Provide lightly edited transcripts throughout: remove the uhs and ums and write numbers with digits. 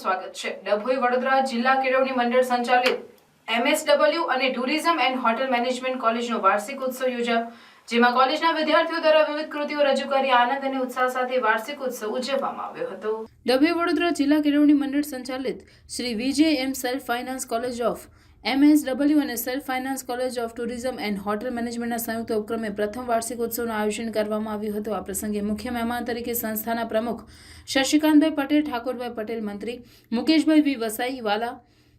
સ્વાગત છે। ડભોઈ વડોદરા જિલ્લા કેળવણી મંડળ સંચાલિત MSW અને ટુરિઝમ એન્ડ હોટેલ મેનેજમેન્ટ કોલેજનો વાર્ષિક ઉત્સવ યોજાયો, જેમાં કોલેજના વિદ્યાર્થીઓ દ્વારા વિવિધ કૃતિઓ રજૂ કરી આનંદ અને ઉત્સાહ સાથે વાર્ષિક ઉત્સવ ઉજવવામાં આવ્યો હતો। ડભોઈ વડોદરા જિલ્લા કેળવણી મંડળ સંચાલિત Shri VJM self finance college of MSW અને self finance college of tourism and hotel મેનેજમેન્ટના સંયુક્ત ઉપક્રમે પ્રથમ વાર્ષિક ઉત્સવનું આયોજન કરવામાં આવ્યું હતું। આ પ્રસંગે મુખ્ય મહેમાન તરીકે સંસ્થાના પ્રમુખ શશિકાંતભાઈ પટેલ, ઠાકોરભાઈ પટેલ, મંત્રી મુકેશભાઈ વી વસાઈવાલા,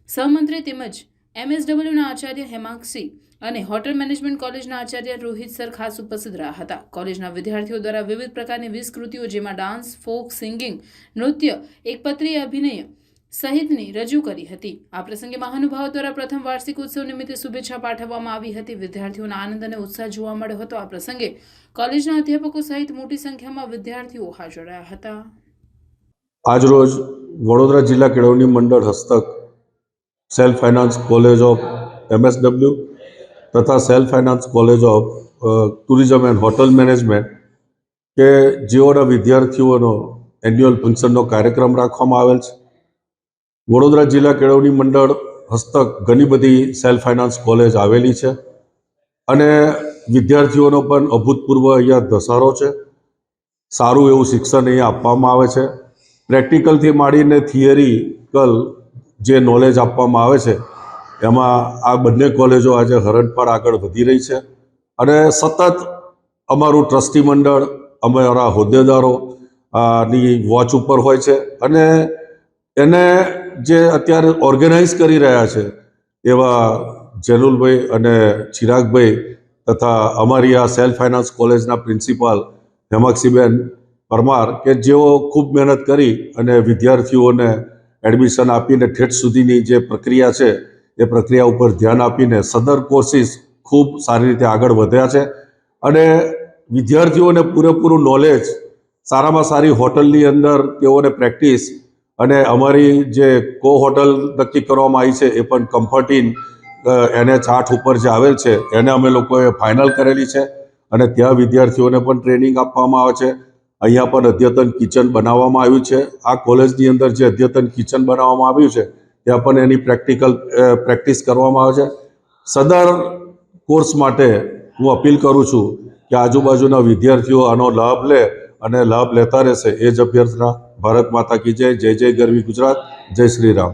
સહમંત્રી તેમજ MSWના આચાર્ય હેમાંગસિંહ અને હોટેલ મેનેજમેન્ટ કોલેજના આચાર્ય રોહિત સર ખાસ ઉપસ્થિત રહ્યા હતા। કોલેજના વિદ્યાર્થીઓ દ્વારા વિવિધ પ્રકારની 20 કૃતિઓ જેમાં ડાન્સ, ફોક, સિંગિંગ, નૃત્ય, એકપાત્રીય અભિનય સહિતની રજૂ કરી હતી। આ પ્રસંગે મહાનુભાવો દ્વારા પ્રથમ વાર્ષિક ઉત્સવ નિમિત્તે શુભેચ્છા પાઠવવામાં આવી હતી। વિદ્યાર્થીઓના આનંદ અને ઉત્સાહ જોવા મળ્યો હતો। આ પ્રસંગે કોલેજના અધ્યાપકો સહિત મોટી સંખ્યામાં વિદ્યાર્થીઓ હાજર રહ્યા હતા। આજરોજ વડોદરા જિલ્લા કેળવણી મંડળ હસ્તક self finance college of MSW તથા self finance college of tourism and hotel management કે જેઓના વિદ્યાર્થીઓનો એન્યુઅલ ફંક્શનનો કાર્યક્રમ રાખવામાં આવેલ છે। વડોદરા જિલ્લા કેળવણી મંડળ હસ્તક ઘણી બધી સેલ્ફ ફાઇનાન્સ કોલેજ આવેલી છે અને વિદ્યાર્થીઓનો પણ અભૂતપૂર્વ અહીંયા ધસારો છે। સારું એવું શિક્ષણ અહીંયા આપવામાં આવે છે। પ્રેક્ટિકલથી માંડીને થિયરિકલ જે નોલેજ આપવામાં આવે છે એમાં આ બંને કોલેજો આજે હરણફાળ આગળ વધી રહી છે અને સતત અમારું ટ્રસ્ટી મંડળ, અમારા હોદ્દેદારો ની વોચ ઉપર હોય છે અને એને જે અત્યારે ઓર્ગેનાઇઝ કરી રહ્યા છે એવા જેનુલભાઈ અને ચિરાગભાઈ તથા અમારી આ સેલ્ફ ફાઇનાન્સ કોલેજના પ્રિન્સિપાલ હેમાંગસીબેન પરમાર કે જેઓ ખૂબ મહેનત કરી અને વિદ્યાર્થીઓને એડમિશન આપીને ઠેઠ સુધીની જે પ્રક્રિયા છે એ પ્રક્રિયા ઉપર ધ્યાન આપીને સદર કોર્સિસ ખૂબ સારી રીતે આગળ વધ્યા છે અને વિદ્યાર્થીઓને પૂરેપૂરું નોલેજ, સારામાં સારી હોટલની અંદર તેઓને પ્રેક્ટિસ અને અમારી જે કો હોટલ નક્કી કરવામાં આવી છે એ પણ કમ્ફર્ટ ઇન NH8 ઉપર જે આવેલ છે એને અમે લોકોએ ફાઇનલ કરેલી છે અને ત્યાં વિદ્યાર્થીઓને પણ ટ્રેનિંગ આપવામાં આવે છે। અહીંયા પણ અદ્યતન કિચન બનાવવામાં આવ્યું છે। આ કોલેજની અંદર જે અદ્યતન કિચન બનાવવામાં આવ્યું છે ત્યાં પણ એની પ્રેક્ટિસ કરવામાં આવે છે। સદર કોર્સ માટે હું અપીલ કરું છું કે આજુબાજુના વિદ્યાર્થીઓ આનો લાભ લે અને લાભ લેતા રહેશે એ જ અભ્યર્થના। ભારત માતા કી જય। જય જય ગરવી ગુજરાત। જય શ્રી રામ।